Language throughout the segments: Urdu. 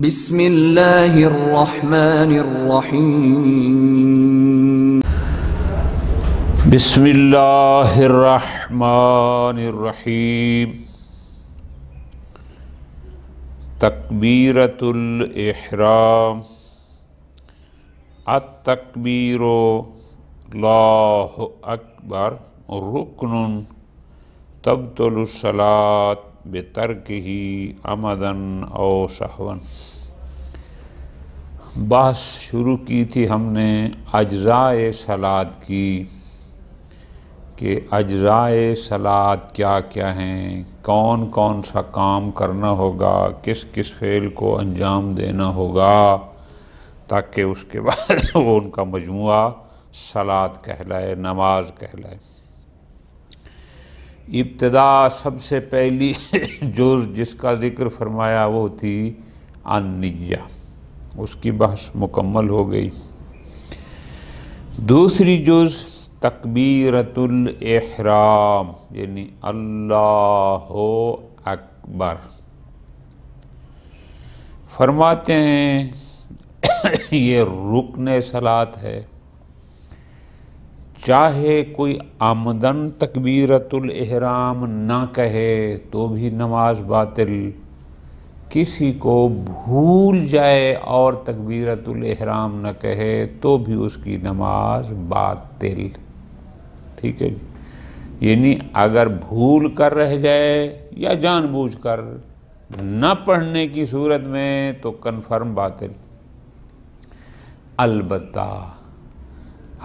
بسم اللہ الرحمن الرحیم بسم اللہ الرحمن الرحیم تکبیرۃ الاحرام التکبیر اللہ اکبر رکن تبطل الصلاۃ بترکہ عمدا او سہوا۔ بحث شروع کی تھی ہم نے اجزائے صلاۃ کی کہ اجزائے صلاۃ کیا کیا ہیں، کون کون سا کام کرنا ہوگا، کس کس فعل کو انجام دینا ہوگا تاکہ اس کے بعد وہ ان کا مجموعہ صلاۃ کہلائے، نماز کہلائے۔ ابتدا سب سے پہلی جز جس کا ذکر فرمایا وہ تھی النیہ، اس کی بحث مکمل ہو گئی۔ دوسری جز تکبیرۃ الاحرام یعنی اللہ اکبر۔ فرماتے ہیں یہ رکن صلاۃ ہے، چاہے کوئی عمدن تکبیرۃ الاحرام نہ کہے تو بھی نماز باطل، کسی کو بھول جائے اور تکبیرۃ الاحرام نہ کہے تو بھی اس کی نماز باطل۔ ٹھیک ہے جی، یعنی اگر بھول کر رہ جائے یا جان بوجھ کر نہ پڑھنے کی صورت میں تو کنفرم باطل۔ البتہ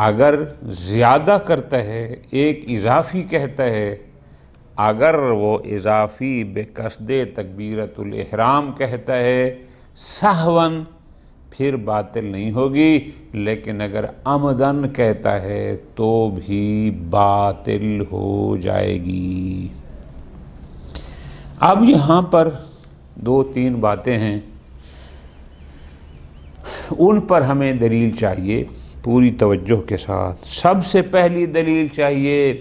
اگر زیادہ کرتا ہے، ایک اضافی کہتا ہے، اگر وہ اضافی بے قصد تکبیرۃ الاحرام کہتا ہے سہواً پھر باطل نہیں ہوگی، لیکن اگر عمدن کہتا ہے تو بھی باطل ہو جائے گی۔ اب یہاں پر دو تین باتیں ہیں، ان پر ہمیں دلیل چاہیے پوری توجہ کے ساتھ۔ سب سے پہلی دلیل چاہیے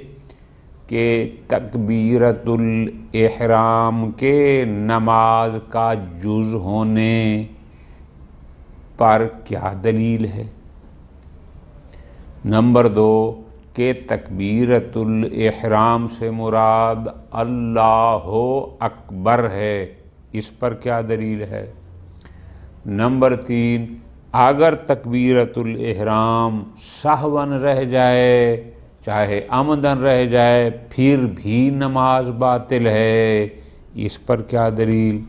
کہ تکبیرۃ الاحرام کے نماز کا جز ہونے پر کیا دلیل ہے۔ نمبر دو کہ تکبیرۃ الاحرام سے مراد اللہ اکبر ہے، اس پر کیا دلیل ہے۔ نمبر تین، اگر تکبیرۃ الاحرام سہواً رہ جائے چاہے عمدن رہ جائے پھر بھی نماز باطل ہے، اس پر کیا دلیل۔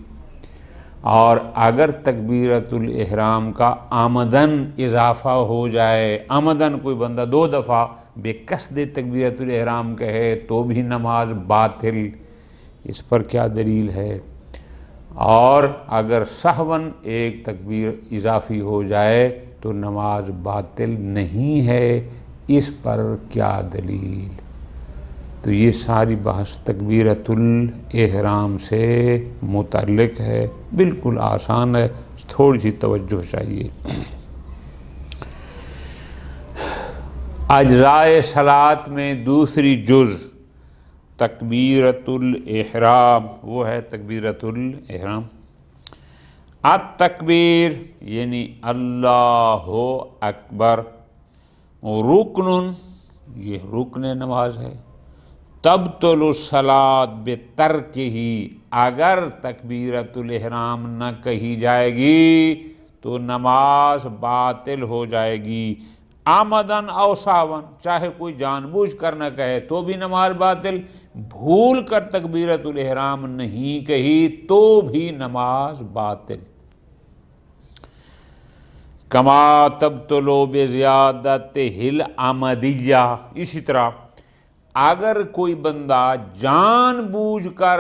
اور اگر تکبیرۃ الاحرام کا عمدن اضافہ ہو جائے، عمدن کوئی بندہ 2 دفعہ بے قصد تکبیرۃ الاحرام کہے تو بھی نماز باطل، اس پر کیا دلیل ہے۔ اور اگر سہواً ایک تکبیر اضافی ہو جائے تو نماز باطل نہیں ہے، اس پر کیا دلیل۔ تو یہ ساری بحث تکبیرۃ الاحرام سے متعلق ہے، بالکل آسان ہے، تھوڑی سی توجہ چاہیے۔ اجزائے صلاۃ میں دوسری جز تکبیرۃ الاحرام، وہ ہے تکبیرۃ الاحرام۔ التکبیر یعنی اللہ اکبر رکن، یہ رکن نماز ہے، تبطل الصلاۃ بترکہ، اگر تکبیرۃ الاحرام نہ کہی جائے گی تو نماز باطل ہو جائے گی، عمدن او سہواً، چاہے کوئی جان بوجھ کر نہ کہے تو بھی نماز باطل، بھول کر تکبیرۃ الاحرام نہیں کہی تو بھی نماز باطل۔ کما تبطل بزیادتہ العمدیہ، اسی طرح اگر کوئی بندہ جان بوجھ کر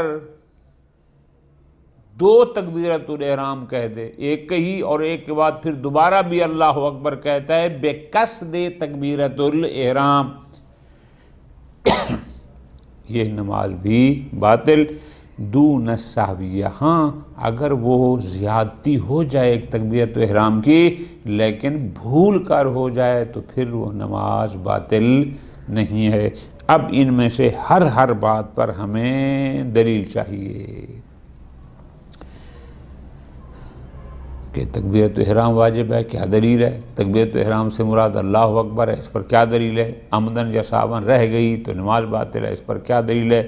2 تکبیرۃ الاحرام کہہ دے، ایک کہی اور ایک کے بعد پھر دوبارہ بھی اللہ اکبر کہتا ہے بے قصد تکبیرۃ الاحرام، یہ نماز بھی باطل۔ دون السہویہ، ہاں اگر وہ زیادتی ہو جائے ایک تکبیرۃ احرام کی لیکن بھول کر ہو جائے تو پھر وہ نماز باطل نہیں ہے۔ اب ان میں سے ہر بات پر ہمیں دلیل چاہیے۔ کہ تکبیرۃ احرام واجب ہے، کیا دلیل ہے؟ تکبیرۃ احرام سے مراد اللہ اکبر ہے، اس پر کیا دلیل ہے؟ عمدن یا سہون رہ گئی تو نماز باطل ہے، اس پر کیا دلیل ہے؟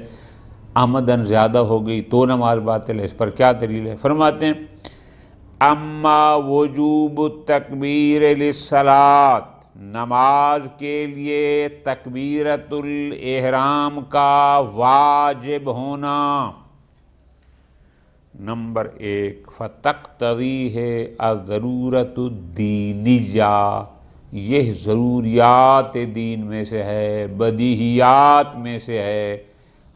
عمدن زیادہ ہو گئی تو نماز باطل ہے، اس پر کیا دلیل ہے؟ فرماتے ہیں اما وجوب التکبیر للصلاۃ، نماز کے لیے تکبیرۃ الاحرام کا واجب ہونا، نمبر 1 فتقتضی ہے الضرورت الدینیہ، یہ ضروریات دین میں سے ہے، بدیہیات میں سے ہے۔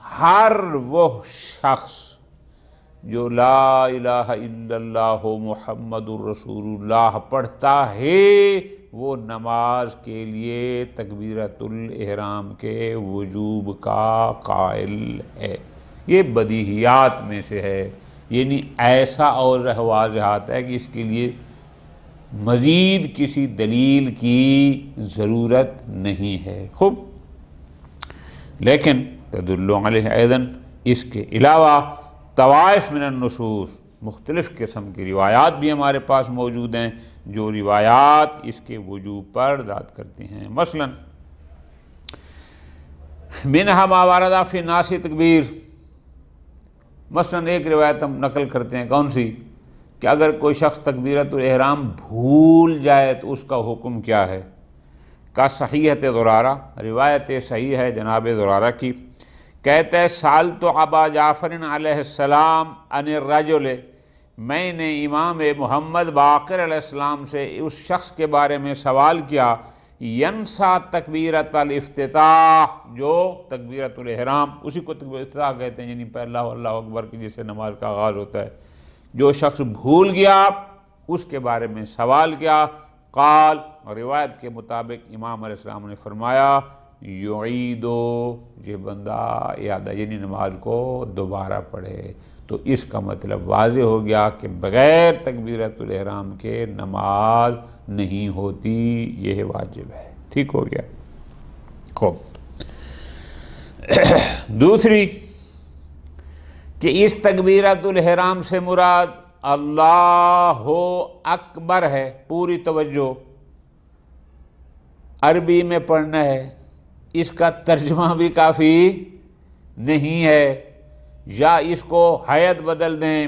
ہر وہ شخص جو لا الہ الا اللہ محمد الرسول اللہ پڑھتا ہے وہ نماز کے لیے تکبیرۃ الاحرام کے وجوب کا قائل ہے، یہ بدیہیات میں سے ہے، یعنی ایسا اور واضحات ہے کہ اس کے لیے مزید کسی دلیل کی ضرورت نہیں ہے۔ خوب، لیکن تدل علیہ ایضاً، اس کے علاوہ طوائف من النصوص، مختلف قسم کی روایات بھی ہمارے پاس موجود ہیں جو روایات اس کے وجوب پر داد کرتی ہیں۔ مثلا منہا ما ورد فی ناس تکبیر، مثلا ایک روایت ہم نقل کرتے ہیں، کون سی؟ کہ اگر کوئی شخص تکبیرۃ الاحرام بھول جائے تو اس کا حکم کیا ہے؟ کا صحیحۃ زرارہ، روایت صحیح ہے جناب زرارہ کی، کہتے ہیں سالت ابا جعفر علیہ السلام عن الرجل، میں نے امام محمد باقر علیہ السلام سے اس شخص کے بارے میں سوال کیا، ینسا تکبیرۃ الافتتاح، جو تکبیرۃ الاحرام، اسی کو تکبیرۃ الافتتاح کہتے ہیں، یعنی پہلا اللہ اکبر کی جس سے نماز کا آغاز ہوتا ہے، جو شخص بھول گیا اس کے بارے میں سوال کیا، قال، روایت کے مطابق امام علیہ السلام نے فرمایا یعیدو، یہ بندہ اعادہ، یعنی نماز کو دوبارہ پڑھے۔ تو اس کا مطلب واضح ہو گیا کہ بغیر تکبیرۃ الاحرام کے نماز نہیں ہوتی، یہ واجب ہے۔ ٹھیک ہو گیا؟ خوب، دوسری کہ اس تکبیرۃ الاحرام سے مراد اللہ اکبر ہے، پوری توجہ، عربی میں پڑھنا ہے، اس کا ترجمہ بھی کافی نہیں ہے، یا اس کو حیت بدل دیں،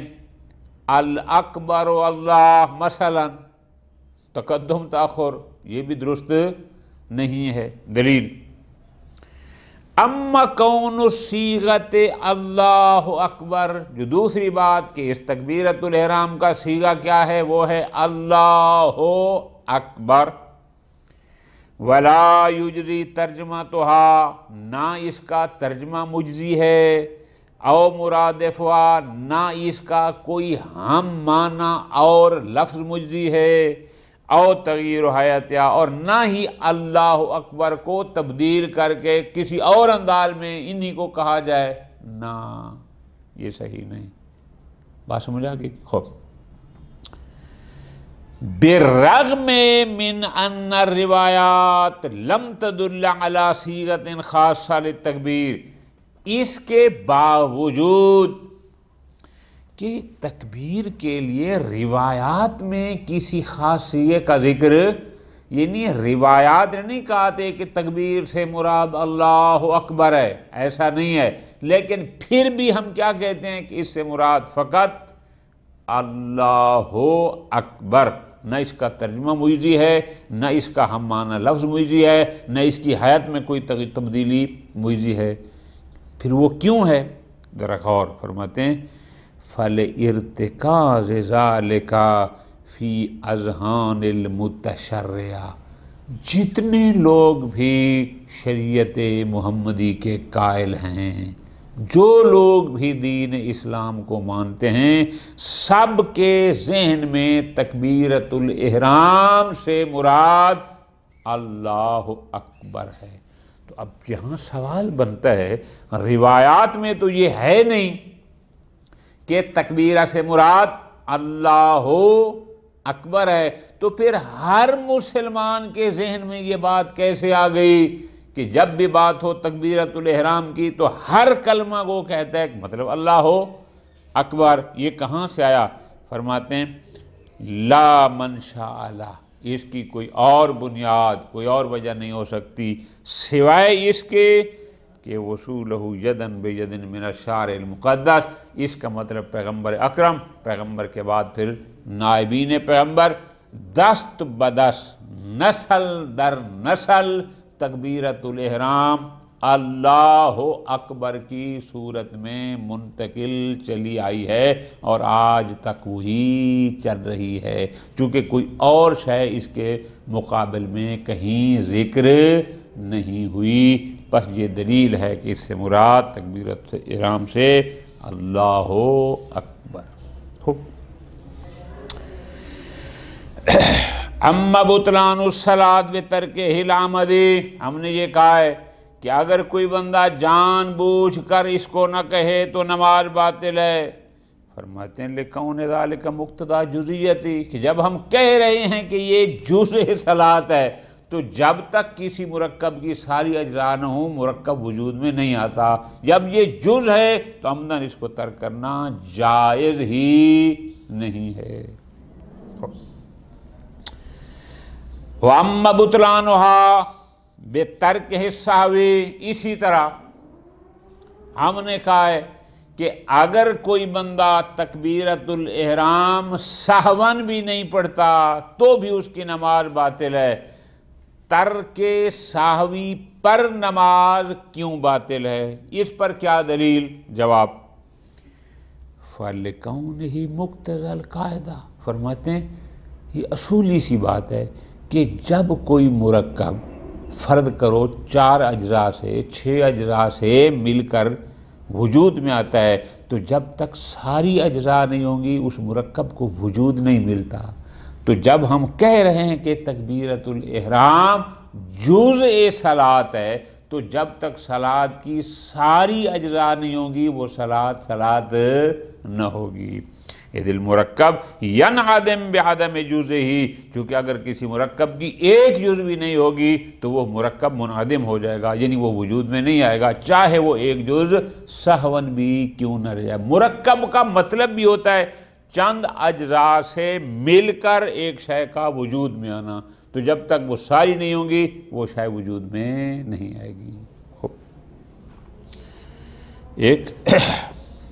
الاکبر اللہ مثلا، تقدم تاخر، یہ بھی درست نہیں ہے۔ دلیل اما کون صیغت اللہ اکبر، جو دوسری بات کہ اس تکبیرۃ الاحرام کا صیغہ کیا ہے، وہ ہے اللہ اکبر، ولا یجزی ترجمتھا، نہ اس کا ترجمہ مجزی ہے، او مرادفہ، نہ اس کا کوئی ہم معنی اور لفظ مجزی ہے، او تغییر حیاتیہ، اور نہ ہی اللہ اکبر کو تبدیل کر کے کسی اور انداز میں انہی کو کہا جائے، نہ، یہ صحیح نہیں۔ بات سمجھ آ گئی؟ خوب، بالرغم من ان الروایات لم تدل علی صیغۃ خاصہ للتکبیر، اس کے باوجود کہ تکبیر کے لیے روایات میں کسی خاص صیغے کا ذکر، یعنی روایات نے نہیں کہتے کہ تکبیر سے مراد اللہ اکبر ہے، ایسا نہیں ہے، لیکن پھر بھی ہم کیا کہتے ہیں کہ اس سے مراد فقط اللہ اکبر، نہ اس کا ترجمہ مجزی ہے، نہ اس کا ہم معنی لفظ مجزی ہے، نہ اس کی حیات میں کوئی تبدیلی مجزی ہے۔ پھر وہ کیوں ہے؟ ذرا غور فرماتے ہیں، فَلِارْتِكَازِ ذَلِكَ فِي اذہان المتشرعہ، جتنے لوگ بھی شریعت محمدی کے قائل ہیں، جو لوگ بھی دین اسلام کو مانتے ہیں، سب کے ذہن میں تکبیرۃ الاحرام سے مراد اللہ اکبر ہے۔ تو اب یہاں سوال بنتا ہے، روایات میں تو یہ ہے نہیں کہ تکبیرہ سے مراد اللہ اکبر ہے، تو پھر ہر مسلمان کے ذہن میں یہ بات کیسے آ گئی کہ جب بھی بات ہو تکبیرۃ الاحرام کی تو ہر کلمہ کو کہتا ہے مطلب اللہ اکبر؟ یہ کہاں سے آیا؟ فرماتے ہیں لا منشا لہ، اس کی کوئی اور بنیاد، کوئی اور وجہ نہیں ہو سکتی سوائے اس کے کہ وصولہ یدن بیدن من الشارع المقدس، اس کا مطلب پیغمبر اکرم، پیغمبر کے بعد پھر نائبین پیغمبر، دست بدست نسل در نسل تکبیرۃ الاحرام اللہ اکبر کی صورت میں منتقل چلی آئی ہے اور آج تک وہی چل رہی ہے، چونکہ کوئی اور شے اس کے مقابل میں کہیں ذکر نہیں ہوئی۔ بس یہ دلیل ہے کہ اس سے مراد تکبیرۃ احرام سے اللہ اکبر۔ اما بطلان الصلاۃ بترک العمد، ہم نے یہ کہا ہے کہ اگر کوئی بندہ جان بوجھ کر اس کو نہ کہے تو نماز باطل ہے۔ فرماتے ہیں لکون ذالک مقتضی جزئیتی، کہ جب ہم کہہ رہے ہیں کہ یہ جزء صلاۃ ہے تو جب تک کسی مرکب کی ساری اجزاء نہ ہوں مرکب وجود میں نہیں آتا، جب یہ جز ہے تو عمدن اس کو ترک کرنا جائز ہی نہیں ہے۔ وَأَمَّا بُطْلَانُهَا بِتَرْكِ السَّهْوِ، اسی طرح ہم نے کہا ہے کہ اگر کوئی بندہ تکبیرۃ الاحرام سہون بھی نہیں پڑھتا تو بھی اس کی نماز باطل ہے۔ ترک سہوی پر نماز کیوں باطل ہے، اس پر کیا دلیل؟ جواب فَلِكَوْنِهِ مُقْتَضَى الْقَاعِدَہ، فرماتے ہیں یہ اصولی سی بات ہے کہ جب کوئی مرکب فرض کرو 4 اجزاء سے 6 اجزاء سے مل کر وجود میں آتا ہے تو جب تک ساری اجزاء نہیں ہوں گی اس مرکب کو وجود نہیں ملتا۔ تو جب ہم کہہ رہے ہیں کہ تکبیرۃ الاحرام جزء صلاۃ ہے تو جب تک صلاۃ کی ساری اجزاء نہیں ہوں گی وہ صلاۃ نہ ہوگی۔ اذ المرکب ینعدم بعدم جزئہ، چونکہ اگر کسی مرکب کی ایک جز بھی نہیں ہوگی تو وہ مرکب منعدم ہو جائے گا، یعنی وہ وجود میں نہیں آئے گا، چاہے وہ ایک جز سہون بھی کیوں نہ رہ جائے۔ مرکب کا مطلب بھی ہوتا ہے چند اجزاء سے مل کر ایک شے کا وجود میں آنا، تو جب تک وہ ساری نہیں ہوں گی وہ شے وجود میں نہیں آئے گی۔ ایک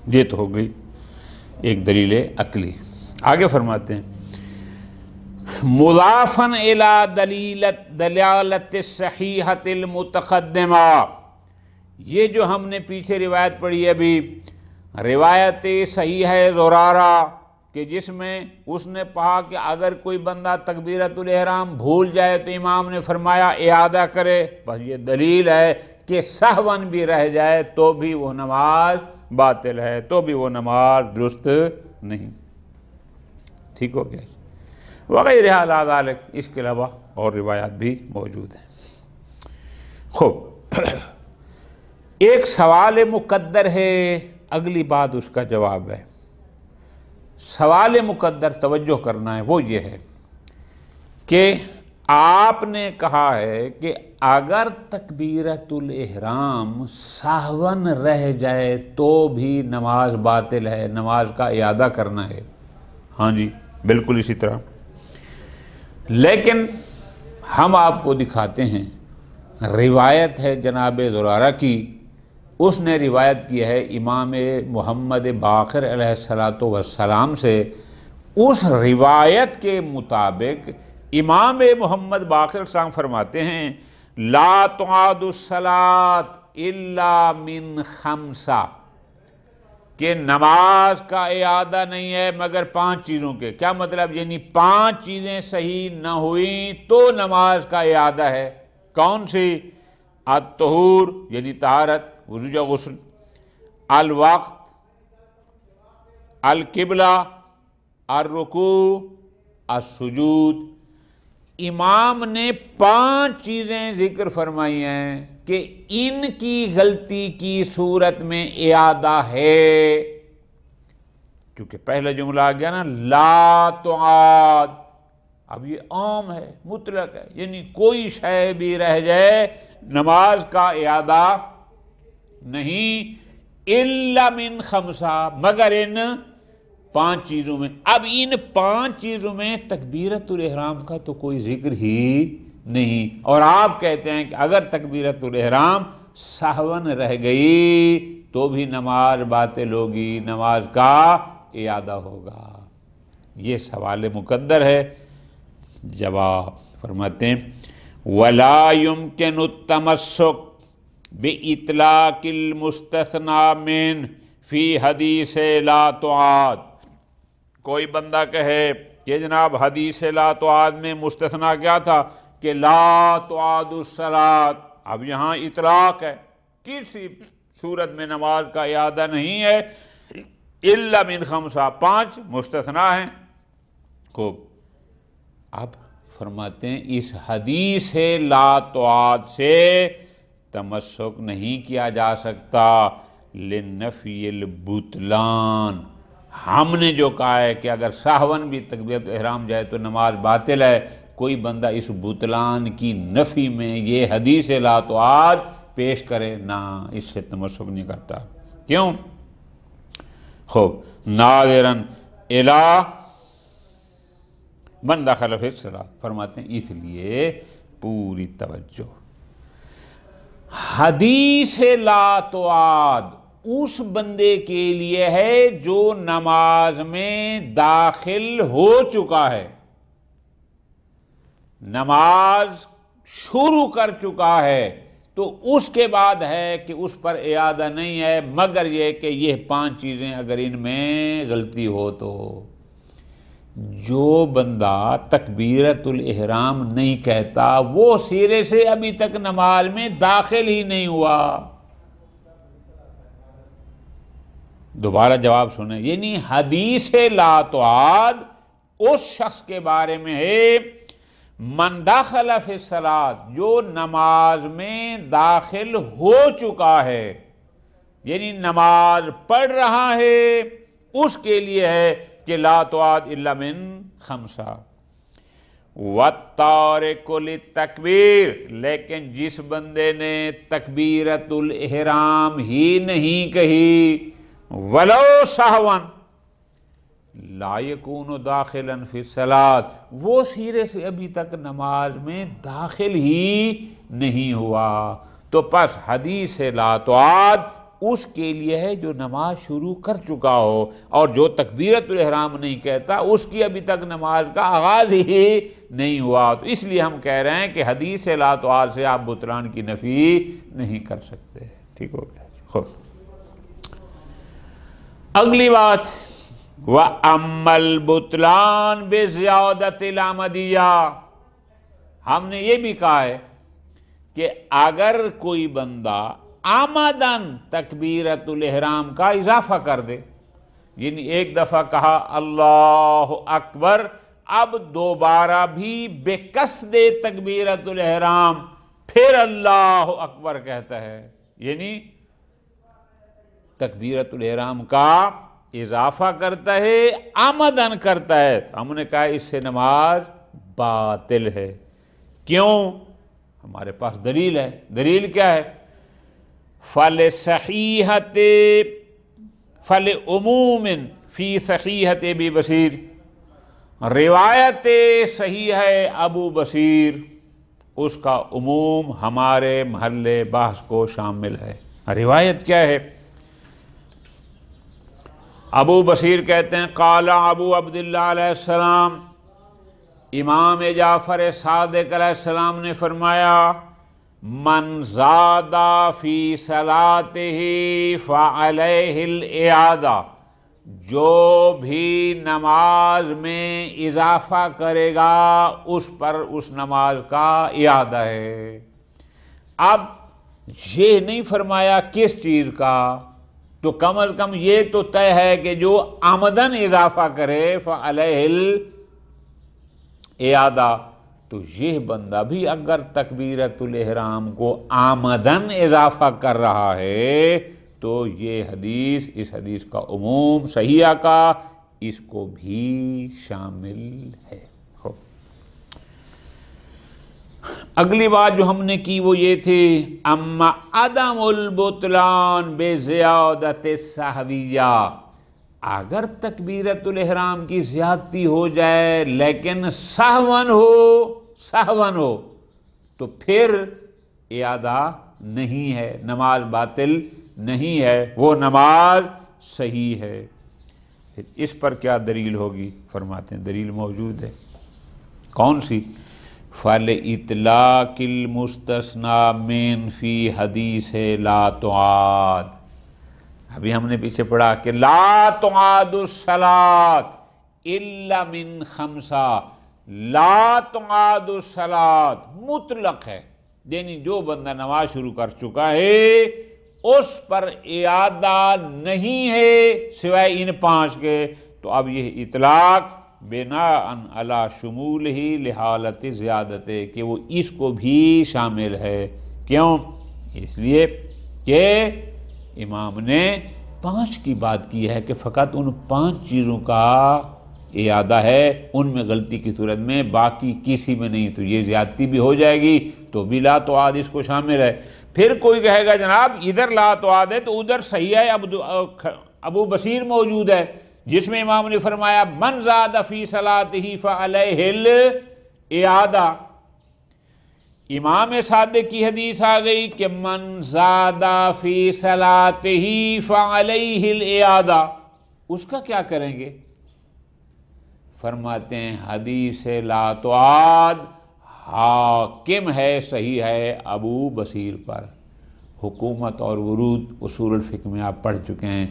یہ تو ہو گئی ایک دلیل عقلی۔ آگے فرماتے ہیں مضافاً الی دلالت الصحیحۃ المتقدمہ، یہ جو ہم نے پیچھے روایت پڑھی ہے ابھی، روایت صحیح ہے زرارہ کہ جس میں اس نے کہا کہ اگر کوئی بندہ تکبیرۃ الاحرام بھول جائے تو امام نے فرمایا اعادہ کرے، بس یہ دلیل ہے کہ سہون بھی رہ جائے تو بھی وہ نماز باطل ہے، تو بھی وہ نماز درست نہیں۔ ٹھیک ہو گیا؟ وغیرہ علی ذالک، اس کے علاوہ اور روایات بھی موجود ہیں۔ خوب، ایک سوال مقدر ہے، اگلی بات اس کا جواب ہے۔ سوال مقدر توجہ کرنا ہے، وہ یہ ہے کہ آپ نے کہا ہے کہ اگر تکبیرۃ الاحرام سہون رہ جائے تو بھی نماز باطل ہے، نماز کا اعادہ کرنا ہے۔ ہاں جی بالکل اسی طرح، لیکن ہم آپ کو دکھاتے ہیں روایت ہے جناب زرارہ کی، اس نے روایت کی ہے امام محمد باقر علیہ السلام سے۔ اس روایت کے مطابق امام محمد باقر السلام فرماتے ہیں لا تعاد الصلاۃ الا من خمسہ، کہ نماز کا اعادہ نہیں ہے مگر 5 چیزوں کے۔ کیا مطلب؟ یعنی 5 چیزیں صحیح نہ ہوئیں تو نماز کا اعادہ ہے۔ کون سی؟ الطہور یعنی طہارت، وضو یا غسل، الوقت، القبلہ، الرکوع، السجود۔ امام نے 5 چیزیں ذکر فرمائی ہیں کہ ان کی غلطی کی صورت میں اعادہ ہے، کیونکہ پہلا جملہ آ گیا نا لا تعاد، اب یہ عام ہے، مطلق ہے، یعنی کوئی شے بھی رہ جائے نماز کا اعادہ نہیں، الا من خمسہ، مگر ان 5 چیزوں میں. اب ان 5 چیزوں میں تکبیرۃ الاحرام کا تو کوئی ذکر ہی نہیں، اور آپ کہتے ہیں کہ اگر تکبیرۃ الاحرام سہون رہ گئی تو بھی نماز باطل ہوگی، نماز کا اعادہ ہوگا. یہ سوال مقدر ہے. جواب فرماتے ہیں وَلَا يُمْكِنُ التَّمَسُّكُ بِإِطْلَاقِ الْمُسْتَثْنَى مِنْ فِي حدیث لا تعاد. کوئی بندہ کہے کہ جناب حدیث لا تعاد میں مستثنیٰ کیا تھا کہ لا تعاد الصلاۃ. اب یہاں اطلاق ہے، کسی صورت میں نماز کا اعادہ نہیں ہے الا من 5، 5 مستثنیٰ ہیں. خوب، اب فرماتے ہیں اس حدیث لا تعاد سے تمسک نہیں کیا جا سکتا لنفی البطلان. ہم نے جو کہا ہے کہ اگر سہون بھی تکبیرۃ احرام جائے تو نماز باطل ہے، کوئی بندہ اس بطلان کی نفی میں یہ حدیث لا تعاد پیش کرے نہ، اس سے تمسک نہیں کرتا. کیوں؟ خوب، ناظراً الی من دخل فی الصلاۃ. فرماتے ہیں اس لیے پوری توجہ، حدیث لا تعاد اس بندے کے لیے ہے جو نماز میں داخل ہو چکا ہے، نماز شروع کر چکا ہے، تو اس کے بعد ہے کہ اس پر اعادہ نہیں ہے مگر یہ کہ یہ 5 چیزیں اگر ان میں غلطی ہو تو. جو بندہ تکبیرۃ الاحرام نہیں کہتا وہ سرے سے ابھی تک نماز میں داخل ہی نہیں ہوا. دوبارہ جواب سنیں، یعنی حدیث لا تعاد اس شخص کے بارے میں ہے من دخل فی الصلاۃ، جو نماز میں داخل ہو چکا ہے، یعنی نماز پڑھ رہا ہے، اس کے لیے ہے کہ لا تعاد الا من 5. وَالتَّارِكُ لِلتَّكْبِيرِ، لیکن جس بندے نے تکبیرۃ الاحرام ہی نہیں کہی وَلَوْ سَهْوًا لا يكون داخلا فی الصلاۃ، وہ سرے سے ابھی تک نماز میں داخل ہی نہیں ہوا. تو پس حدیث لا تعاد اس کے لیے ہے جو نماز شروع کر چکا ہو، اور جو تکبیرۃ الاحرام نہیں کہتا اس کی ابھی تک نماز کا آغاز ہی نہیں ہوا. تو اس لیے ہم کہہ رہے ہیں کہ حدیث لا تعاد سے آپ بطلان کی نفی نہیں کر سکتے. ٹھیک ہو گیا. خوب، اگلی بات وَأَمَّا الْبُطْلَانُ بِزِيَادَةِ الْعَمَدِيَّةِ. ہم نے یہ بھی کہا ہے کہ اگر کوئی بندہ آمدن تکبیرۃ الاحرام کا اضافہ کر دے، یعنی ایک دفعہ کہا اللہ اکبر، اب دوبارہ بھی بے قصد تکبیرۃ الاحرام پھر اللہ اکبر کہتا ہے، یعنی تکبیرۃ الاحرام کا اضافہ کرتا ہے، آمدن کرتا ہے، ہم نے کہا اس سے نماز باطل ہے. کیوں؟ ہمارے پاس دلیل ہے. دلیل کیا ہے؟ فَلِعُمُومٍ فِي صحیحۃ ابی بصیر، روایت صحیح ہے ابو بصیر، اس کا عموم ہمارے محل بحث کو شامل ہے. روایت کیا ہے؟ ابو بصیر کہتے ہیں قال ابو عبداللہ علیہ السلام، امام جعفر صادق علیہ السلام نے فرمایا من زاد فی صلاتہ فعلیہ الاعادہ، جو بھی نماز میں اضافہ کرے گا اس پر اس نماز کا اعادہ ہے. اب یہ نہیں فرمایا کس چیز کا، تو کم از کم یہ تو طے ہے کہ جو آمدن اضافہ کرے فعلیہ الاعادہ، تو یہ بندہ بھی اگر تکبیرۃ الاحرام کو آمدن اضافہ کر رہا ہے تو یہ حدیث، اس حدیث کا عموم صحیحہ کا اس کو بھی شامل ہے. اگلی بات جو ہم نے کی وہ یہ تھی اما عدم البطلان بزیادت السہویہ، اگر تکبیرۃ الاحرام کی زیادتی ہو جائے لیکن سہون ہو تو پھر اعادہ نہیں ہے، نماز باطل نہیں ہے، وہ نماز صحیح ہے۔ اس پر کیا دلیل ہوگی؟ فرماتے ہیں دلیل موجود ہے۔ کون سی؟ فَلِإِطْلَاقِ الْمُسْتَثْنَى مِنْ فِي حَدِيثِ لَا تُعَادُ، ابھی ہم نے پیچھے پڑھا کہ لا تعاد الصلاۃ الا من خمسہ، لا تعاد الصلاۃ مطلق ہے، یعنی جو بندہ نماز شروع کر چکا ہے اس پر اعادہ نہیں ہے سوائے ان 5 کے۔ تو اب یہ اطلاق بناء علی شمولہ لحالت زیادت، کہ وہ اس کو بھی شامل ہے۔ کیوں؟ اس لیے کہ امام نے 5 کی بات کی ہے کہ فقط ان 5 چیزوں کا اعادہ ہے، ان میں غلطی کی صورت میں، باقی کسی میں نہیں، تو یہ زیادتی بھی ہو جائے گی تو بھی لا تعاد اس کو شامل ہے۔ پھر کوئی کہے گا جناب ادھر لا تعاد ہے تو ادھر صحیح ہے، ابو بصیر موجود ہے جس میں امام نے فرمایا من زاد فی صلاتہ فعلیہ الاعادہ، امام صادق کی حدیث آ گئی کہ من زاد فی صلاتہ فعلیہ الاعادہ، اس کا کیا کریں گے؟ فرماتے ہیں حدیث لا تعاد حاکم ہے، صحیح ہے ابو بصیر پر۔ حکومت اور ورود اصول الفقہ میں آپ پڑھ چکے ہیں،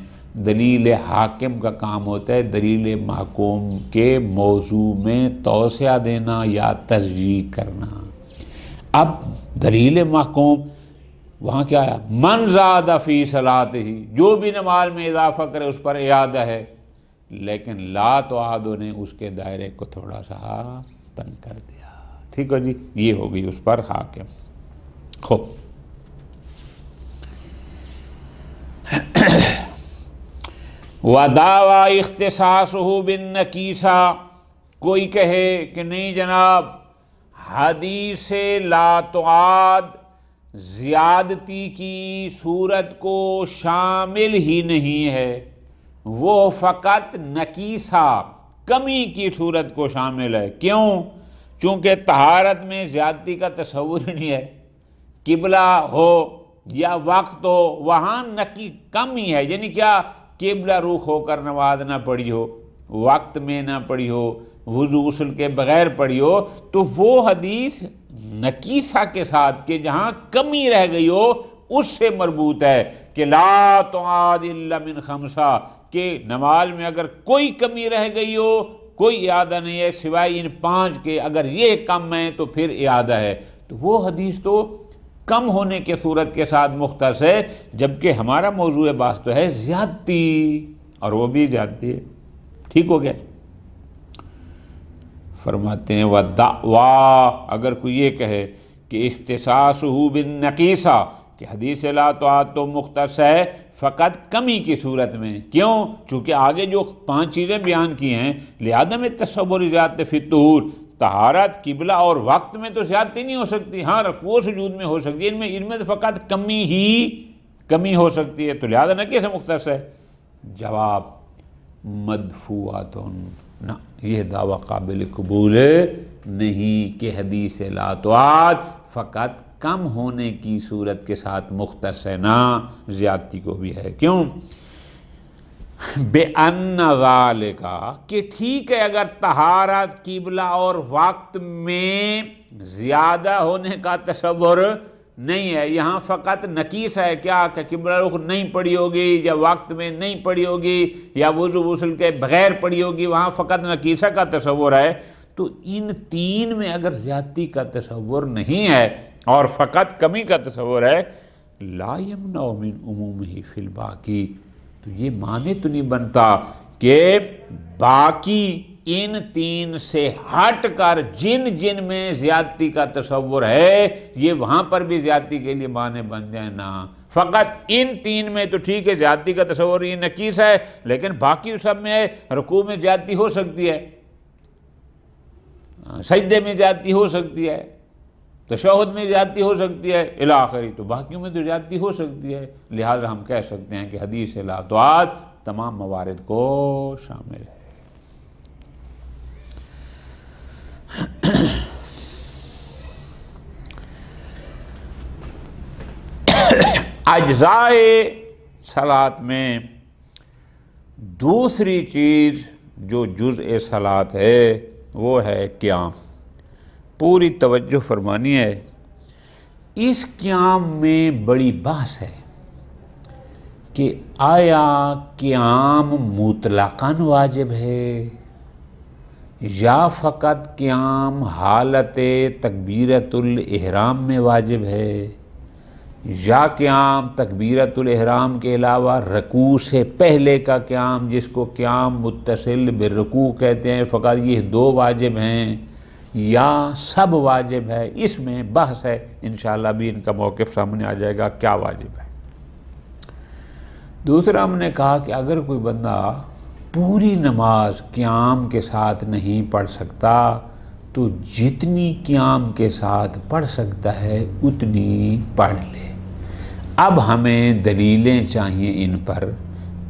دلیل حاکم کا کام ہوتا ہے دلیل محکوم کے موضوع میں توسعہ دینا یا تضجیع کرنا۔ اب دلیل محکوم وہاں کیا ہے؟ من زاد فی صلاتہ، جو بھی نماز میں اضافہ کرے اس پر اعادہ ہے، لیکن لا تعاد نے اس کے دائرے کو تھوڑا سا تنگ کر دیا۔ ٹھیک ہے جی، یہ ہو گئی اس پر حاکم۔ خوب، وَدَعْوَى اخْتِصَاصُهُ بِالنَّكِيسَةِ، کوئی کہے کہ نہیں جناب حدیث لا تعاد زیادتی کی صورت کو شامل ہی نہیں ہے، وہ فقط نکیسہ کمی کی صورت کو شامل ہے۔ کیوں؟ چونکہ طہارت میں زیادتی کا تصور نہیں ہے، قبلہ ہو یا وقت ہو وہاں نکی کم ہی ہے، یعنی کیا؟ قبلہ رخ ہو کر نماز نہ پڑھی ہو، وقت میں نہ پڑھی ہو، وضو غسل کے بغیر پڑھی ہو، تو وہ حدیث نکیسہ کے ساتھ کہ جہاں کمی رہ گئی ہو اس سے مربوط ہے کہ لا تعاد الا من خمسہ، کہ نماز میں اگر کوئی کمی رہ گئی ہو کوئی اعادہ نہیں ہے سوائے ان 5 کے، اگر یہ کم ہے تو پھر اعادہ ہے۔ تو وہ حدیث تو کم ہونے کے صورت کے ساتھ مختص ہے، جبکہ ہمارا موضوع بحث تو ہے زیادتی، اور وہ بھی زیادتی ہے۔ ٹھیک ہو گیا؟ فرماتے ہیں وَدَعْوَى، اگر کوئی یہ کہے کہ اختصاصہ بالنقیسہ، کہ حدیث لا تعاد تو مختص ہے فقط کمی کی صورت میں۔ کیوں؟ چونکہ آگے جو 5 چیزیں بیان کی ہیں، لعدم تصور زیادت فی الطہور، طہارت، قبلہ اور وقت میں تو زیادتی نہیں ہو سکتی، ہاں رکوع سجود میں ہو سکتی ہے، ان میں تو فقط کمی ہو سکتی ہے، تو لہذا نہ کیسے مختص ہے؟ جواب مدفوعاتن، نہ یہ دعویٰ قابل قبول نہیں کہ حدیث لا تعاد فقط کم ہونے کی صورت کے ساتھ مختص ہے، نہ زیادتی کو بھی ہے۔ کیوں؟ بِأَنَّ ذَلِكَ، کہ ٹھیک ہے اگر طہارت، قبلہ اور وقت میں زیادہ ہونے کا تصور نہیں ہے، یہاں فقط نکیس ہے، کیا کہ قبلہ رخ نہیں پڑی ہوگی یا وقت میں نہیں پڑی ہوگی یا وضو غسل کے بغیر پڑی ہوگی، وہاں فقط نکیسہ کا تصور ہے، تو ان 3 میں اگر زیادتی کا تصور نہیں ہے اور فقط کمی کا تصور ہے، لا یمنع من عمومہ فی الباقی، تو یہ معنی تو نہیں بنتا کہ باقی ان 3 سے ہٹ کر جن میں زیادتی کا تصور ہے یہ وہاں پر بھی زیادتی کے لیے معنی بن جائے نہ، فقط ان 3 میں تو ٹھیک ہے زیادتی کا تصور یہ نکیس ہے، لیکن باقی سب میں رکوع میں زیادتی ہو سکتی ہے، سجدے میں زیادتی ہو سکتی ہے، تشہد میں زیادتی ہو سکتی ہے، الی آخری، تو باقیوں میں تو زیادتی ہو سکتی ہے، لہٰذا ہم کہہ سکتے ہیں کہ حدیث لا تعاد تمام موارد کو شامل ہے۔ اجزائے صلاۃ میں دوسری چیز جو جزء صلاۃ ہے وہ ہے قیام۔ پوری توجہ فرمانی ہے، اس قیام میں بڑی بحث ہے کہ آیا قیام مطلقاً واجب ہے یا فقط قیام حالت تکبیرۃ الاحرام میں واجب ہے، یا قیام تکبیرۃ الاحرام کے علاوہ رکوع سے پہلے کا قیام جس کو قیام متصل بالرکوع کہتے ہیں، فقط یہ دو واجب ہیں یا سب واجب ہے۔ اس میں بحث ہے، انشاءاللہ بھی ان کا موقف سامنے آ جائے گا کیا واجب ہے۔ دوسرا ہم نے کہا کہ اگر کوئی بندہ پوری نماز قیام کے ساتھ نہیں پڑھ سکتا تو جتنی قیام کے ساتھ پڑھ سکتا ہے اتنی پڑھ لے۔ اب ہمیں دلیلیں چاہیے ان پر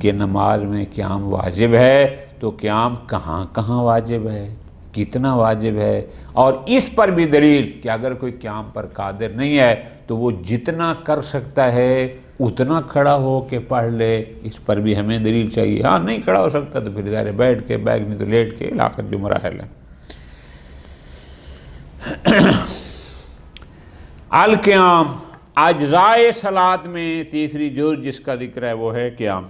کہ نماز میں قیام واجب ہے تو قیام کہاں کہاں واجب ہے، کتنا واجب ہے، اور اس پر بھی دلیل کہ اگر کوئی قیام پر قادر نہیں ہے تو وہ جتنا کر سکتا ہے اتنا کھڑا ہو کے پڑھ لے، اس پر بھی ہمیں دلیل چاہیے۔ ہاں نہیں کھڑا ہو سکتا تو پھر ادھر بیٹھ کے، بیگ نہیں تو لیٹ کے، آخر جو مراحل ہیں۔ القیام اجزائے صلاۃ میں تیسری جز جس کا ذکر ہے وہ ہے قیام۔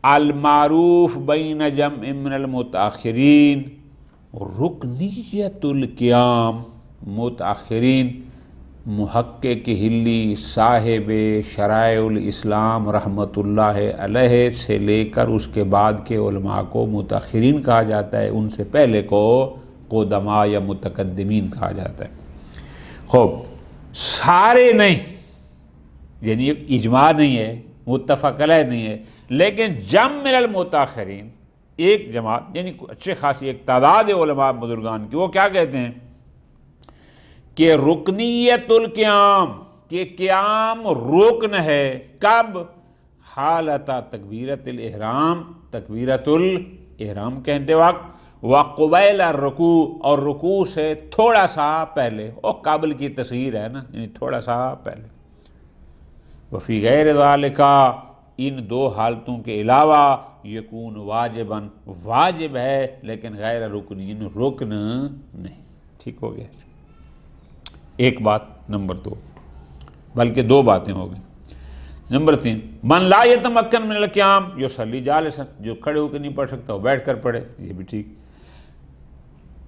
المعروف بین جمع من المتاخرین رکنیت القیام۔ متاخرین محقق ہلی صاحب شرائع الاسلام رحمۃ اللہ علیہ سے لے کر اس کے بعد کے علماء کو متاخرین کہا جاتا ہے، ان سے پہلے کو قدماء یا متقدمین کہا جاتا ہے۔ خوب سارے نہیں، یعنی اجماع نہیں ہے، متفق علیہ نہیں ہے، لیکن جمع من المتاخرین ایک جماعت یعنی اچھے خاصی ایک تعداد علماء بزرگان کی، وہ کیا کہتے ہیں کہ رکنیت القیام، کہ قیام رکن ہے۔ کب؟ حالت تکبیرۃ الاحرام، تکبیرۃ الاحرام کہتے وقت، وقبیل الرکوع، اور رکوع سے تھوڑا سا پہلے، اور قبل کی تصغیر ہے نا، یعنی تھوڑا سا پہلے۔ وفی غیر ذالک، ان دو حالتوں کے علاوہ یکون واجباً، واجب ہے لیکن غیر رکنین، رکن نہیں۔ ٹھیک ہو گیا؟ ایک بات نمبر 2، بلکہ دو باتیں ہو گئیں۔ نمبر 3، من لا یتمکن من القیام یصلی جالسا، جو کھڑے ہو کے نہیں پڑھ سکتا وہ بیٹھ کر پڑھے، یہ بھی ٹھیک۔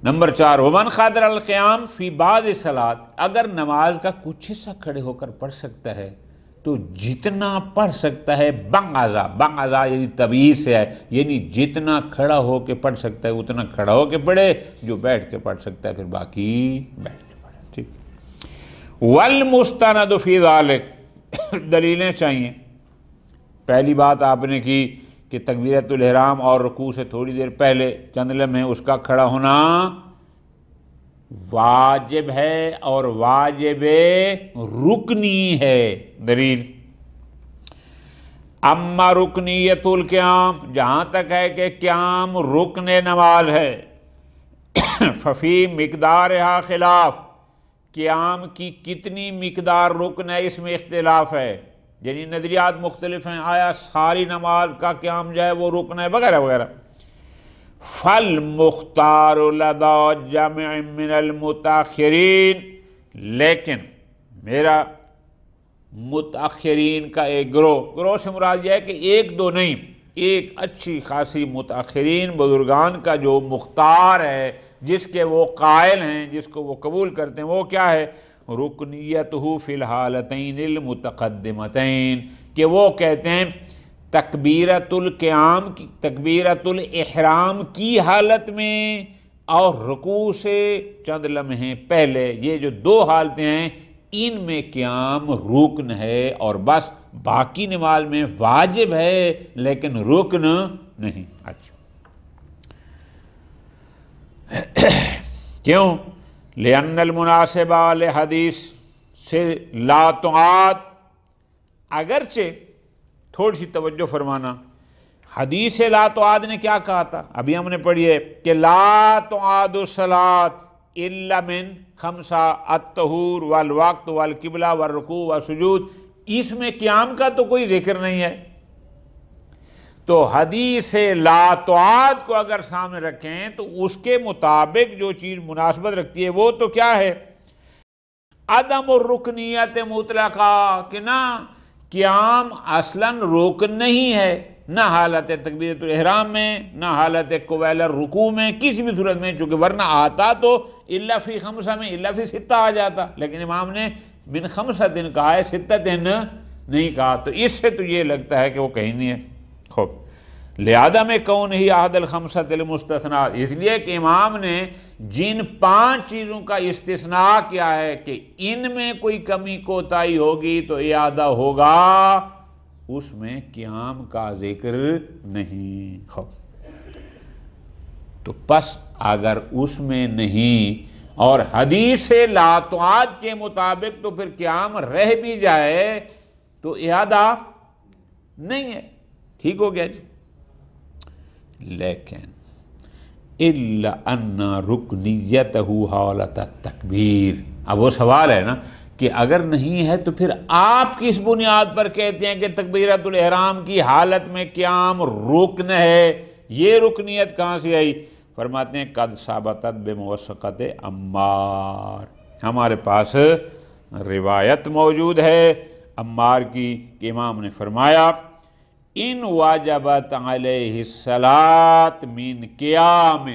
نمبر 4، ومن قادر القیام فی بعض الصلاۃ، اگر نماز کا کچھ حصہ کھڑے ہو کر پڑھ سکتا ہے تو جتنا پڑھ سکتا ہے بنغازا، بنغازا یعنی تبعیض سے ہے، یعنی جتنا کھڑا ہو کے پڑھ سکتا ہے اتنا کھڑا ہو کے پڑھے، جو بیٹھ کے پڑھ سکتا ہے پھر باقی بیٹھ کے پڑھے۔ ٹھیک۔ والمستند فی ذالک، دلیلیں چاہیے۔ پہلی بات آپ نے کی کہ تکبیرۃ الاحرام اور رکوع سے تھوڑی دیر پہلے چند لمحے اس کا کھڑا ہونا واجب ہے، اور واجب رکنی ہے۔ دلیل، اما رکنیت القیام، جہاں تک ہے کہ قیام رکن نماز ہے، ففی مقدارہا خلاف، قیام کی کتنی مقدار رکن ہے اس میں اختلاف ہے، یعنی نظریات مختلف ہیں، آیا ساری نماز کا قیام جو ہے وہ رکن ہے وغیرہ وغیرہ۔ فالمختار لدى جمع من المتاخرین، لیکن میرا متاخرین کا ایک گروہ سے مراد یہ ہے کہ ایک دو نہیں، ایک اچھی خاصی متاخرین بزرگان کا جو مختار ہے، جس کے وہ قائل ہیں، جس کو وہ قبول کرتے ہیں، وہ کیا ہے؟ رکنیتہ فی الحالتین المتقدمتین، کہ وہ کہتے ہیں تکبیرۃ القیام کی، تکبیرۃ الاحرام کی حالت میں اور رکوع سے چند لمحے پہلے، یہ جو دو حالتیں ہیں ان میں قیام رکن ہے، اور بس باقی نماز میں واجب ہے لیکن رکن نہیں۔ اچھا، کیوں؟ لأن المناسبہ لحدیث سے لا تعاد، اگرچہ تھوڑی سی توجہ فرمانا، حدیث لا تعاد نے کیا کہا تھا؟ ابھی ہم نے پڑھی ہے کہ لا تعاد الصلاۃ الا من خمسہ الطہور والوقت والقبلہ والرکوع والسجود، اس میں قیام کا تو کوئی ذکر نہیں ہے۔ تو حدیث لا تعاد کو اگر سامنے رکھیں تو اس کے مطابق جو چیز مناسبت رکھتی ہے وہ تو کیا ہے؟ عدم الرکنیت مطلقہ، کہ نہ قیام اصلاً رکن نہیں ہے، نہ حالت تکبیرۃ الاحرام میں، نہ حالت قبیل الرکوع میں، کسی بھی صورت میں، چونکہ ورنہ آتا تو الا فی خمسہ میں الا فی ستہ آ جاتا، لیکن امام نے من خمسہ دن کہا ہے، ستہ دن نہیں کہا، تو اس سے تو یہ لگتا ہے کہ وہ کہیں نہیں ہے۔ خوب، لہذا میں کون ہی احد الخمسۃ المستثنیٰ، اس لیے کہ امام نے جن 5 چیزوں کا استثناء کیا ہے کہ ان میں کوئی کمی کوتاہی ہوگی تو اعادہ ہوگا، اس میں قیام کا ذکر نہیں۔ خوب، تو پس اگر اس میں نہیں اور حدیث لا تعاد کے مطابق تو پھر قیام رہ بھی جائے تو اعادہ نہیں ہے، ٹھیک ہو گیا جی۔ لیکن الا ان رکنیتہ حالت التکبیر، اب وہ سوال ہے نا کہ اگر نہیں ہے تو پھر آپ کس بنیاد پر کہتے ہیں کہ تکبیرۃ الاحرام کی حالت میں قیام رکن ہے؟ یہ رکنیت کہاں سے آئی؟ فرماتے ہیں قد ثابتت بموثقۃ عمار، ہمارے پاس روایت موجود ہے عمار کی کہ امام نے فرمایا ان واجبت علیہ الصلاۃ من قیام،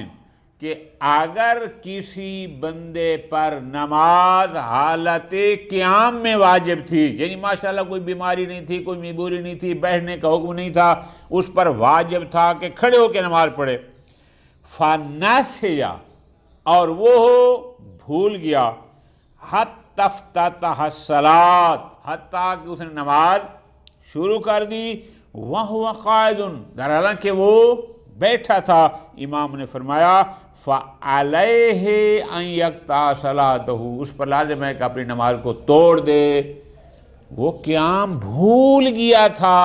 کہ اگر کسی بندے پر نماز حالت قیام میں واجب تھی، یعنی ماشاءاللہ کوئی بیماری نہیں تھی، کوئی مجبوری نہیں تھی، بیٹھنے کا حکم نہیں تھا، اس پر واجب تھا کہ کھڑے ہو کے نماز پڑھے، فنسیا، اور وہ بھول گیا، حتی افتتح الصلاۃ، حتیٰ کہ اس نے نماز شروع کر دی، وَهُوَ قَائِدٌ، در حالانکہ وہ بیٹھا تھا، امام نے فرمایا فَعَلَيْهِ أَن يَقْطَعَ صَلَاتَهُ، اس پر لازم ہے کہ اپنی نماز کو توڑ دے، وہ قیام بھول گیا تھا۔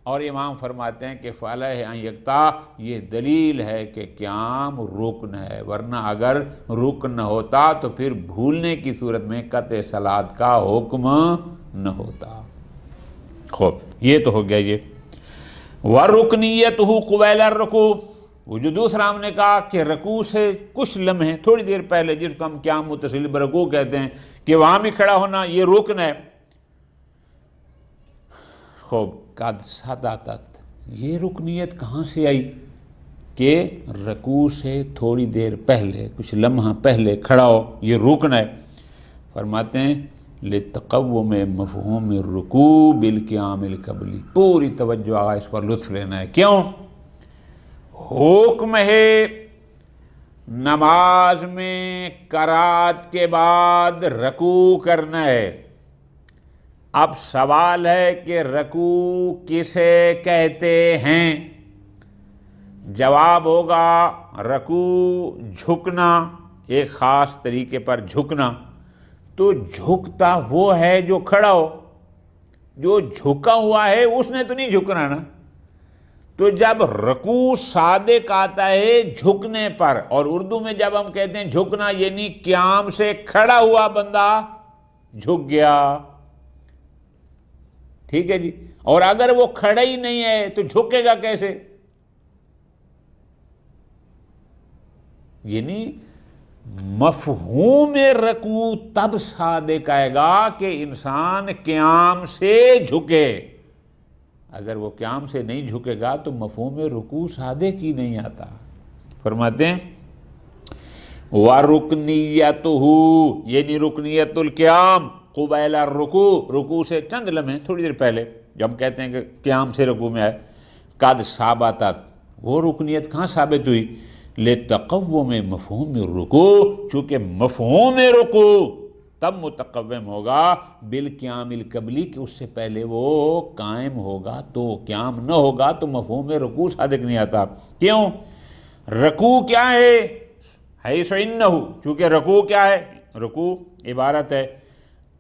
اور امام فرماتے ہیں کہ فَعَلَيْهِ أَن يَقْطَعَ، یہ دلیل ہے کہ قیام رکن ہے، ورنہ اگر رکن نہ ہوتا تو پھر بھولنے کی صورت میں قطع صلاۃ کا حکم نہ ہوتا۔ خوب، یہ تو ہو گیا یہ۔ وَرُكْنِيَّتُهُ قُبَيْلَ الرُّكُوعِ، وہ جو دوسرا ہم نے کہا کہ رکوع سے کچھ لمحے تھوڑی دیر پہلے، جس کو ہم قیام متصل برکوع کہتے ہیں، کہ وہاں بھی کھڑا ہونا یہ رکن ہے۔ خوب، قد صدقت، یہ رکنیت کہاں سے آئی کہ رکوع سے تھوڑی دیر پہلے، کچھ لمحہ پہلے کھڑا ہو، یہ رکن ہے۔ فرماتے ہیں لتقوم مفہوم الرکوع بالقیام القبلی، پوری توجہ آگا اس پر لطف لینا ہے۔ کیوں؟ حکم ہے نماز میں قرات کے بعد رکوع کرنا ہے۔ اب سوال ہے کہ رکوع کسے کہتے ہیں؟ جواب ہوگا رکوع جھکنا، ایک خاص طریقے پر جھکنا۔ تو جھکتا وہ ہے جو کھڑا ہو، جو جھکا ہوا ہے اس نے تو نہیں جھکنا نا۔ تو جب رکوع صادق آتا ہے جھکنے پر، اور اردو میں جب ہم کہتے ہیں جھکنا یعنی قیام سے کھڑا ہوا بندہ جھک گیا، ٹھیک ہے جی۔ اور اگر وہ کھڑا ہی نہیں ہے تو جھکے گا کیسے؟ یعنی مفہوم رکوع تب صادق آئے گا کہ انسان قیام سے جھکے، اگر وہ قیام سے نہیں جھکے گا تو مفہوم رکوع صادق ہی نہیں آتا۔ فرماتے ہیں وَرُكْنِيَّتُهُ، یعنی رکنیت القیام قبیل الرکوع، رکوع سے چند لمحے تھوڑی دیر پہلے، جب ہم کہتے ہیں کہ قیام سے رکوع میں آئے، قد ثابتت، وہ رکنیت کہاں ثابت ہوئی؟ لتقوم مفہوم الرکوع، چونکہ مفہوم رکوع تب متقوم ہوگا بالقیام القبلی، کہ اس سے پہلے وہ قائم ہوگا، تو قیام نہ ہوگا تو مفہوم رکوع صادق نہیں آتا۔ کیوں؟ رکوع کیا ہے؟ حیث انہ، چونکہ رکوع کیا ہے؟ رکوع عبارت ہے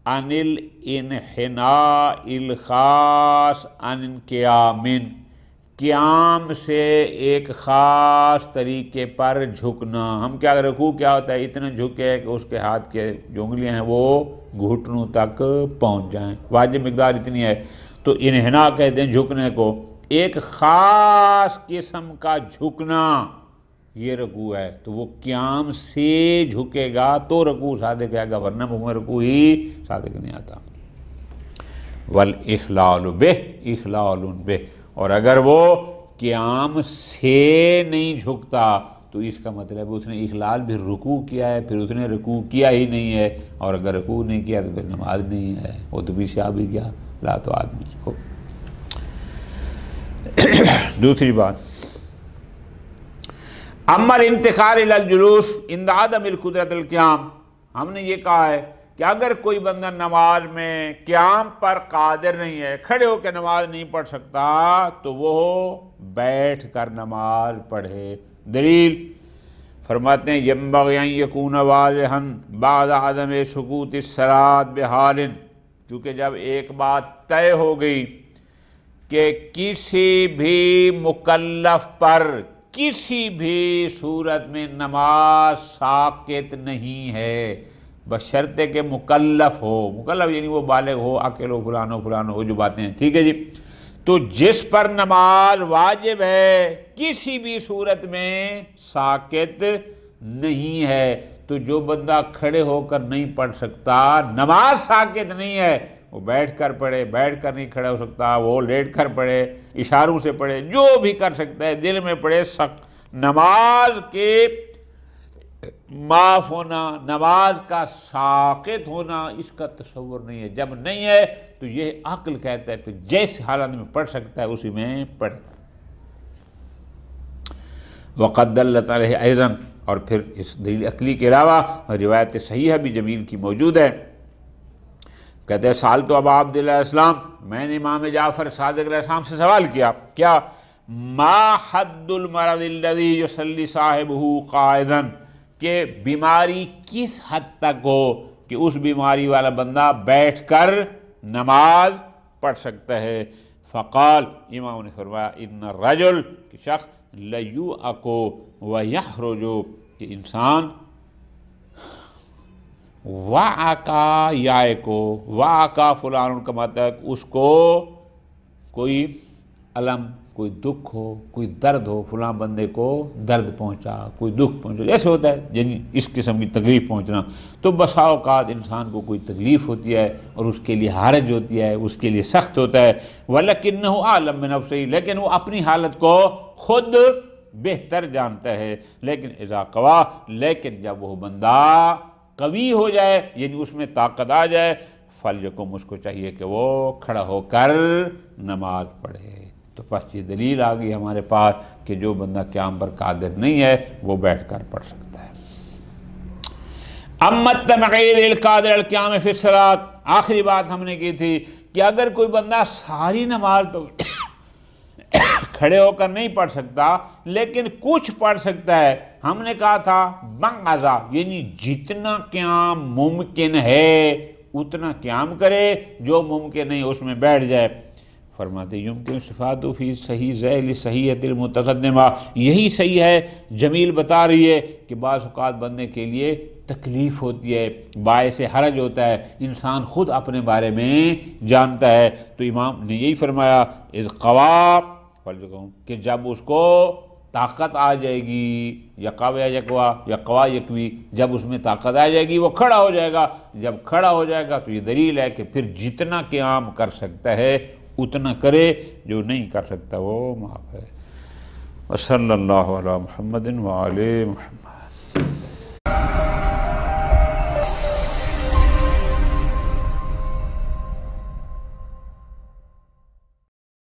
عن الانحناء الخاص عن قیام، قیام سے ایک خاص طریقے پر جھکنا. ہم کیا رکوع کیا ہوتا ہے؟ اتنا جھکے کہ اس کے ہاتھ کے جو انگلیاں ہیں وہ گھٹنوں تک پہنچ جائیں. واجب مقدار اتنی ہے. تو انحناء کہتے ہیں جھکنے کو. ایک خاص قسم کا جھکنا یہ رکوع ہے. تو وہ قیام سے جھکے گا تو رکوع صادق ہے گا، ورنہ وہ رکوع ہی صادق نہیں آتا. والاخلال بہ، اخلال بہ. اور اگر وہ قیام سے نہیں جھکتا تو اس کا مطلب اس نے اخلال بھی رکوع کیا ہے، پھر اس نے رکوع کیا ہی نہیں ہے. اور اگر رکوع نہیں کیا تو پھر نماز نہیں ہے، وہ تو پیچھے آ بھی گیا، لا تو آدمی ہو. دوسری بات، اما الانتقال الی الجلوس عند عدم القدرۃ القیام. ہم نے یہ کہا ہے کہ اگر کوئی بندہ نماز میں قیام پر قادر نہیں ہے، کھڑے ہو کے نماز نہیں پڑھ سکتا، تو وہ بیٹھ کر نماز پڑھے. دلیل فرماتے ہیں ینبغی ان یکون واضحا بعد عدم سقوط الصلاۃ بحال. کیونکہ جب ایک بات طے ہو گئی کہ کسی بھی مکلف پر کسی بھی صورت میں نماز ساقط نہیں ہے، بشرطے کہ مکلف ہو. مکلف یعنی وہ بالغ ہو، عاقل ہو، فلان ہو جو باتیں ہیں، ٹھیک ہے جی. تو جس پر نماز واجب ہے کسی بھی صورت میں ساقط نہیں ہے. تو جو بندہ کھڑے ہو کر نہیں پڑھ سکتا، نماز ساقط نہیں ہے، وہ بیٹھ کر پڑھے. بیٹھ کر نہیں کھڑے ہو سکتا، وہ لیٹ کر پڑھے، اشاروں سے پڑھے، جو بھی کر سکتا ہے، دل میں پڑھے. نماز کے معاف ہونا، نماز کا ساقط ہونا، اس کا تصور نہیں ہے. جب نہیں ہے تو یہ عقل کہتا ہے پھر جیس حالت میں پڑھ سکتا ہے اسی میں پڑھ. وقد دلت علیہ ایضا، اور پھر اس دلیل عقلی کے علاوہ روایت صحیحہ بھی جمیل کی موجود ہے. کہتے ہیں سألت ابا عبداللہ علیہ السلام، میں نے امام جعفر صادق علیہ السلام سے سوال کیا، کیا ما حد المرض الذی یصلی صاحبہ قاعدا، کہ بیماری کس حد تک ہو کہ اس بیماری والا بندہ بیٹھ کر نماز پڑھ سکتا ہے. فقال، امام نے فرمایا ان الرجل، کہ شخص لیوعک ویحرج، کہ انسان وعکا یائے کو، وعکا فلان کا مطلب اس کو کوئی علم، کوئی دکھ ہو، کوئی درد ہو، فلاں بندے کو درد پہنچا، کوئی دکھ پہنچا، جیسے ہوتا ہے یعنی اس قسم کی تکلیف پہنچنا. تو بسا اوقات انسان کو کوئی تکلیف ہوتی ہے اور اس کے لیے حرج ہوتی ہے، اس کے لیے سخت ہوتا ہے. وَلَكِنَّهُ أَعْلَمُ بِنَفْسِهِ، لیکن وہ اپنی حالت کو خود بہتر جانتا ہے. لیکن اذا قوا، لیکن جب وہ بندہ قوی ہو جائے یعنی اس میں طاقت آ جائے، فَلْيَقُمْ، اس کو چاہیے کہ وہ کھڑا ہو کر نماز پڑھے. تو پس یہ دلیل آ گئی ہمارے پاس کہ جو بندہ قیام پر قادر نہیں ہے وہ بیٹھ کر پڑھ سکتا ہے. اما التمعید للقادر القیام فی الصلاۃ، آخری بات ہم نے کی تھی کہ اگر کوئی بندہ ساری نماز تو کھڑے ہو کر نہیں پڑھ سکتا لیکن کچھ پڑھ سکتا ہے، ہم نے کہا تھا بنغزا، یعنی جتنا قیام ممکن ہے اتنا قیام کرے، جو ممکن نہیں اس میں بیٹھ جائے. فرماتے یمکن صفات فی صحیح ذیل صحیحۃ المتقدمہ، یہی صحیح ہے. جمیل بتا رہی ہے کہ بعض اوقات بندے کے لیے تکلیف ہوتی ہے، باعث حرج ہوتا ہے، انسان خود اپنے بارے میں جانتا ہے. تو امام نے یہی فرمایا اذ قوا، کہ جب اس کو طاقت آ جائے گی، یقوا یا یقوا، یقوا یقوی، جب اس میں طاقت آ جائے گی وہ کھڑا ہو جائے گا. جب کھڑا ہو جائے گا تو یہ دلیل ہے کہ پھر جتنا قیام کر سکتا ہے اتنا کرے، جو نہیں کر سکتا وہ معاف ہے. وصلی اللہ علی محمد وآل محمد.